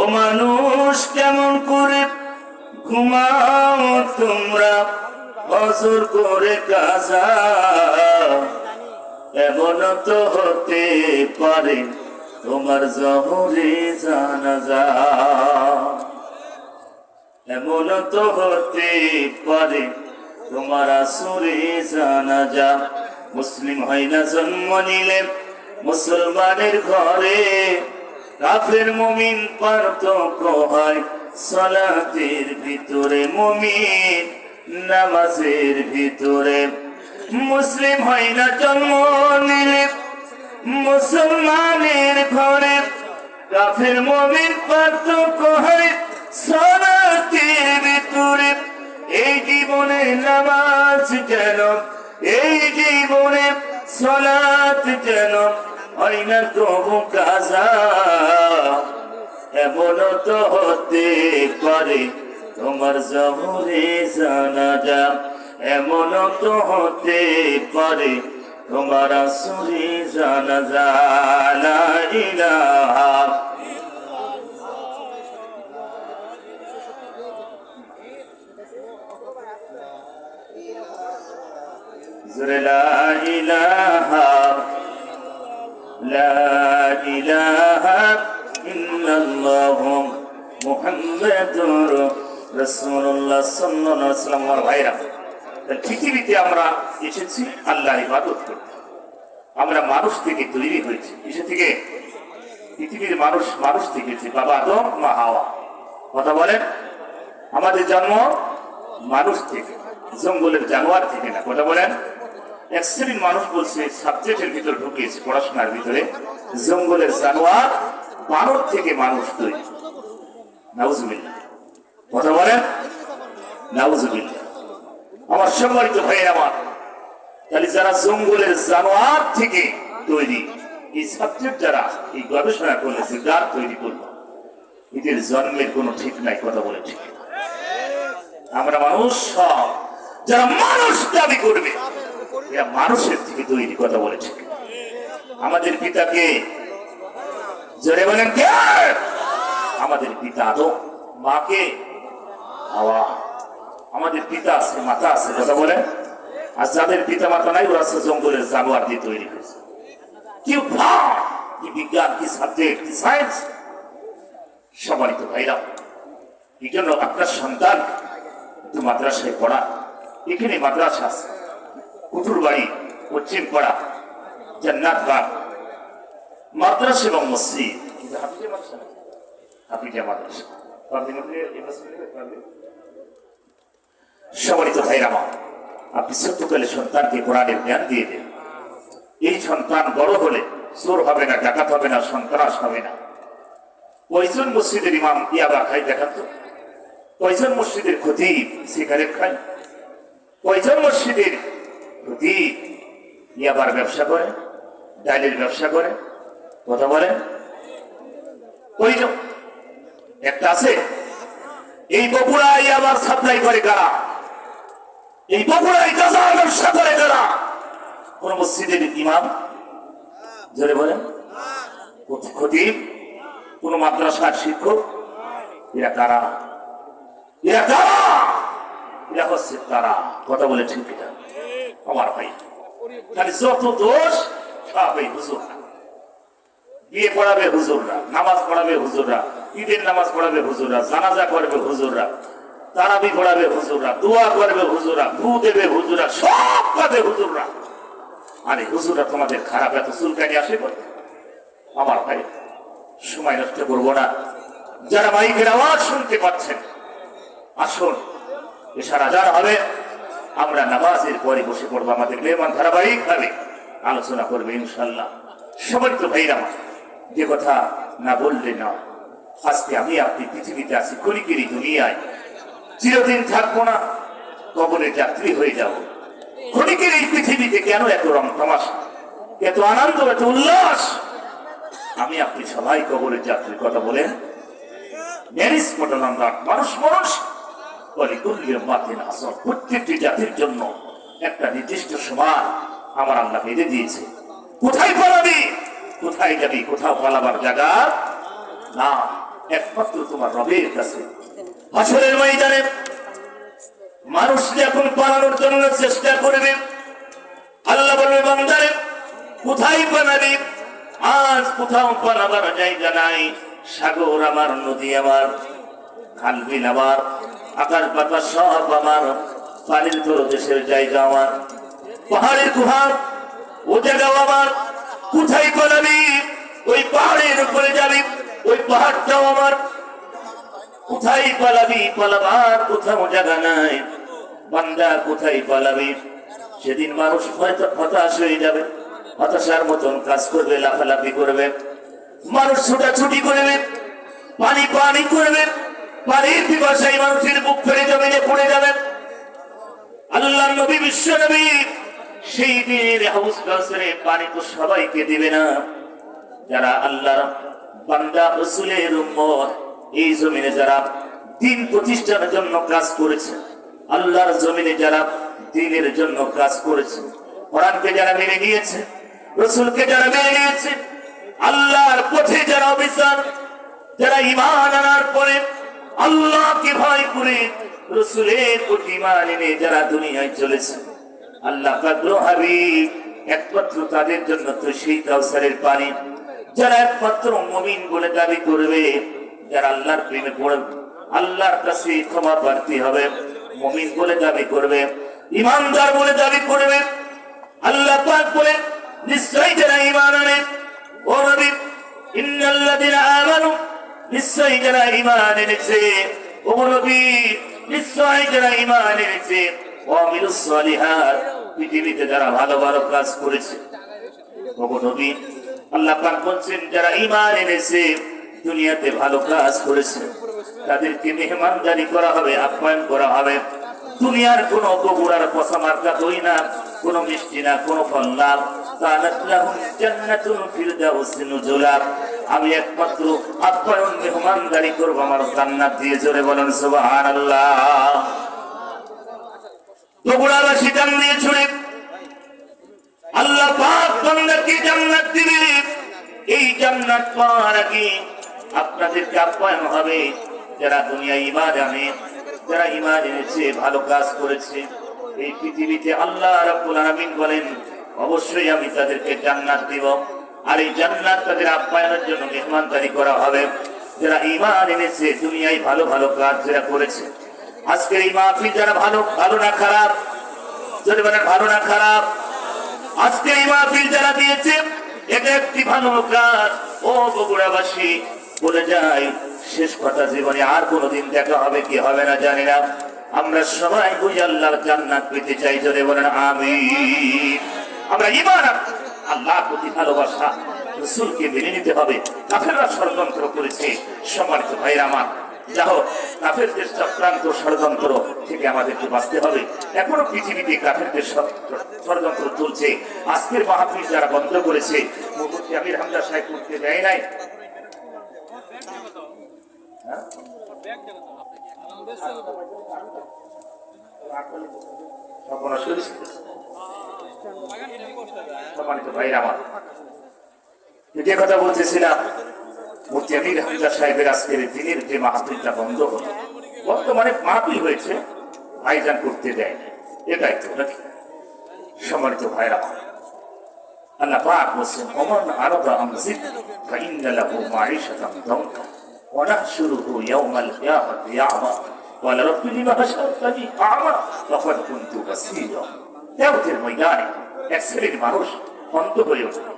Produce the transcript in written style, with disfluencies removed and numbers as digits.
ও মানুষ কেমন করে ঘুমাও তোমরা অজর করে কাজা, এমন তো হতে পারে তোমার জহরে জানাজা, এমন তো হতে পারে তোমার আসরে জানাজা। মুসলিম হয় না জন্ম নিলে মুসলমানের ঘরে, কাফের মুমিন পার্থক্য হয় সালাতের ভিতরে, মুমিন নামাজের ভিতরে। মুসলিম হয় না জন্ম নিলে মুসলমানের ঘরে, কাফের মুমিন পার্থক্য হয় সালাতের ভিতরে। এই জীবনে নামাজ যেন, এই জীবনে সালাত যেন হয় না তবু কাজা, এমন তো হতে পারে তোমার জহরে জানাজা, এমন তো হতে পারে তোমার আসরে জানাজা। লা ইলাহা লা ইলাহা লা ইলাহা ইল্লাল্লাহু মুহাম্মাদুর রাসূলুল্লাহ সাল্লাল্লাহু আলাইহি ওয়াসাল্লাম। আমার ভাইরা, পৃথিবীতে আমরা এসেছি আল্লাহর ইবাদত করতে। আমরা মানুষ থেকে তৈরি হয়েছি। এসে থেকে পৃথিবীর মানুষ, মানুষ থেকে, বাবা আদম মা হাওয়া। কথা বলেন, আমাদের জন্ম মানুষ থেকে, জঙ্গলের জানোয়ার থেকে না। কথা বলেন, এক শ্রেণীর মানুষ বলছে সাবজেক্টের ভিতরে ঢুকিয়েছে, পড়াশোনার ভিতরে, জঙ্গলের জানোয়ার বানর থেকে মানুষ তৈরি। নাউজুবিল্লাহ। কথা বলেন, নাউজুবিল্লাহ। আমার সম্মানিত ভাই আমার, তাহলে যারা জঙ্গলের জানোয়ার থেকে তৈরি, এই সাবজেক্ট যারা এই গবেষণা করেছে, যার তৈরি করবো, এদের জন্মের কোনো ঠিক নাই। কথা বলে ঠিক। আমরা মানুষ সব যারা মানুষ দাবি করবে, এরা মানুষের থেকে তৈরি। কথা বলে ঠিক। আমাদের পিতাকে জোরে বলেন কে? আমাদের পিতা আদম, মাকে হাওয়া। আমাদের পিতা আছে, মাতা আছে। কথা বলে। আর যাদের পিতা মাতা নাই, ওরা জঙ্গলের জানোয়ার দিয়ে তৈরি হয়েছে। কি ভাব, কি বিজ্ঞান, কি সাবজেক্ট, কি সায়েন্স। সম্মানিত ভাইরা, এই জন্য আপনার সন্তান একটু মাদ্রাসায় পড়া। এখানে মাদ্রাসা আছে, কুতুর বাড়ি, পশ্চিম পাড়া, জান্নাত বাগ, মাদ্রাসা এবং মসজিদ। সম্মানিত ভাইরা, আপনি ছোট্টকালে সন্তানকে কোরআনের জ্ঞান দিয়ে দেন। এই সন্তান বড় হলে চোর হবে না, ডাকাত হবে না, সন্ত্রাস হবে না। কয়জন মসজিদের ইমাম ইয়াবা খায় দেখান তো? কয়জন মসজিদের খতিব সিগারেট খায়? কয়জন মসজিদের খতিব ইয়াবার ব্যবসা করে, ডাইলের ব্যবসা করে? কথা বলেন, কয়জন? একটা আছে। এই বগুড়ায় ইয়াবার সাপ্লাই করে কারা? এই বগুড়ায় গাঁজার ব্যবসা করে কারা? কোন মসজিদের ইমাম? জোরে বলেন। খতিব? কোন মাদ্রাসার শিক্ষক? এরা কারা? এরা কারা? এরা হচ্ছে তারা। কথা বলে ঠিক কিনা আমার ভাই? খালি যত দোষ সব এই হুজুররা। বিয়ে পড়াবে হুজুররা, নামাজ পড়াবে হুজুররা, ঈদের নামাজ পড়াবে হুজুররা, জানাজা করবে হুজুররা, তারাবি পড়াবে হুজুররা, দোয়া করবে হুজুররা, ফু দেবে হুজুররা, সব পাবে হুজুররা। আরে হুজুররা তোমাদের খারাপ এত চুলকানি আসে করতে? আমার ভাই, সময় নষ্ট করবো না। যারা মাইকের আওয়াজ শুনতে পাচ্ছেন, আসুন এশার আজান হবে, আমরা নামাজের পরে বসে পড়বো। আমাদের মেহমান ধারাবাহিক ভাবে আলোচনা করবে ইনশাল্লাহ। সম্মানিত ভাইরা, যে কথা না বললে না, আজকে আমি আপনি পৃথিবীতে আছি, ক্ষণিকেরই দুনিয়ায়, চিরদিন থাকবো না, কবরের যাত্রী হয়ে যাব। ক্ষণিকের এই পৃথিবীতে কেন এত রং তামাশা, এত আনন্দ, এত উল্লাস? আমি আপনি সবাই কবরের যাত্রীর। কথা বলেন, মানুষ মানুষ প্রত্যেকটি জাতির জন্য একটা নির্দিষ্ট সময় আমার আল্লাহ বেঁধে দিয়েছে। কোথায় পালাবি, কোথায় যাবি, কোথাও পালাবার জায়গা না। একমাত্র তোমার রবের কাছে। হাসরের ময়দানে মানুষ যখন পালানোর জন্য চেষ্টা করবে, আল্লাহ বলবে বান্দারে কোথায় পালাবি? আজ কোথাও পালাবার জায়গা নাই। সাগর আমার, নদী আমার, খাল বিল আমার, আকাশ বাতাস সব আমার, পানির তলদেশের জায়গা আমার, পাহাড়ের গুহা ও জায়গাও আমার। কোথায় পালাবি? ওই পাহাড়ের উপরে যাবি, ওই পাহাড়টাও আমার। কোথায় পালাবি? পালাবার কোথাও জায়গা নাই। বান্দা কোথায় পালাবি? সেদিন মানুষ হয়তো হতাশ হয়ে যাবে, হতাশার মতন কাজ করবে, লাফালাফি করবে, মানুষ ছোটাছুটি করবে, পানি পানি করবে, পানির পিপাসায় মানুষের বুক ফেলে জমিনে পড়ে যাবে। আল্লাহ নবী, বিশ্ব নবী সেই দিনের হাউস কাউসারে পানি তো সবাইকে দিবে না। যারা আল্লাহর বান্দা রাসূলের উম্মত, এই জমিনে যারা দিন প্রতিষ্ঠার জন্য কাজ করেছে, আল্লাহর জমিনে যারা দ্বীনের জন্য কাজ করেছে, কোরআনকে যারা মেনে নিয়েছে, রাসূলকে যারা মেনে নিয়েছে, আল্লাহর পথে যারা অবিচার, যারা ঈমান আনার পরে আল্লাহকে ভয় করে রাসূলের প্রতি ঈমান এনে যারা দুনিয়ায় চলেছে, আল্লাহ পাক হাবিব একমাত্র তাদের জন্য তো সেই কাউসারের পানি। যারা একমাত্র মুমিন বলে দাবি করবে, যারা আল্লাহর প্রেমে পড়বে, আল্লাহর কাছে ক্ষমা প্রার্থী হবে, মুমিন বলে দাবি করবে, ঈমানদার বলে দাবি করবে, আল্লাহ পাক বলে নিশ্চয়ই যারা ঈমান আনে, ও নবী ইন্নাল্লাযিনা আমানু, নিশ্চয়ই যারা ঈমান এনেছে, ও নবী নিশ্চয়ই যারা ঈমান এনেছে, ওয়া আমিলুস সালিহাত, পৃথিবীতে যারা ভালো ভালো কাজ করেছে। ও নবী আল্লাহ পাক বলছেন যারা ঈমান এনেছে, দুনিয়াতে ভালো কাজ করেছে, তাদেরকে মেহমানদারি করা হবে, আপ্যায়ন করা হবে। দুনিয়ার কোন বগুড়ার পচা মার্কা দই না, কোন মিষ্টি না, কোন ফল না। কানাত লাহুম জান্নাতুল ফিরদাউসি নুজুলা, আমি একমাত্র আপ্যায়ন মেহমানদারি করব আমার জান্নাত দিয়ে। জোরে বলেন সুবহানাল্লাহ। বগুড়াবাসী দাম দিয়ে ছুড়ে আল্লাহ পাক বান্দাকে জান্নাত দিবে। এই জান্নাত পাওয়ার আগে আপনাদেরকে আপ্যায়ন হবে যারা দুনিয়ায় ঈমান আনে, যারা ঈমান এনেছে, ভালো কাজ করেছে। এই পৃথিবীতে আল্লাহ রাব্বুল আলামিন বলেন অবশ্যই আমি তাদেরকে জান্নাত দিব। আর এই জান্নাত তাদের আপ্যায়নের জন্য মেহমানদারি করা হবে যারা ঈমান এনেছে, দুনিয়ায় ভালো ভালো কাজ যারা করেছে। আজকের এই মাহফিল যারা ভালো, ভালো না খারাপ? যদি বলেন ভালো না খারাপ? আজকের এই মাহফিল যারা দিয়েছে, এটা একটি ভালো কাজ। ও বগুড়াবাসী বলে যায়, শেষ কথা জীবনে আর কোনদিন দেখা হবে কি হবে না জানি না, আমরা সবাই ওই আল্লাহর জান্নাত পেতে চাই। জোরে বলেন আমিন। আমরা ঈমান, আল্লাহর প্রতি ভালোবাসা, রাসূলকে মেনে নিতে হবে। কাফেররা ষড়যন্ত্র করেছে, সম্মানিত ভাইরা আমার, যাও কাফেরদের চক্রান্ত ষড়যন্ত্র থেকে আমাদেরকে বাঁচতে হবে। এখনো পৃথিবীতে কাফেরদের ষড়যন্ত্র চলছে। আজকের মাহফিল যারা বন্ধ করেছে, মুফতি আমির হামজা সাহেব করতে দেয় নাই, সম্মানিত ভাইরা আমার, যে কথা বলতেছিলাম, মুফতি আমির হামজা সাহেবের আজকের দিনের যে মাহফিলটা বন্ধ হলো, বর্তমানে মাহফিল হয়েছে, ভাইজান করতে দেয়, এটাই তো নাকি? সম্মানিত ভাইরা আমার, আল্লাহ পাক বলেন ওমান আরাদা আন যিকরি ফাইন্না লাহু মাঈশাতান দানকা ওয়া নাহশুরুহু ইয়াওমাল কিয়ামাতি আ'মা ওয়া রাব্বি লিমা হাশারতানি আ'মা লাকাদ কুনতু বাসীরা। কিয়ামতের ময়দানে এক শ্রেণীর মানুষ অন্ধ হয়ে উঠবে,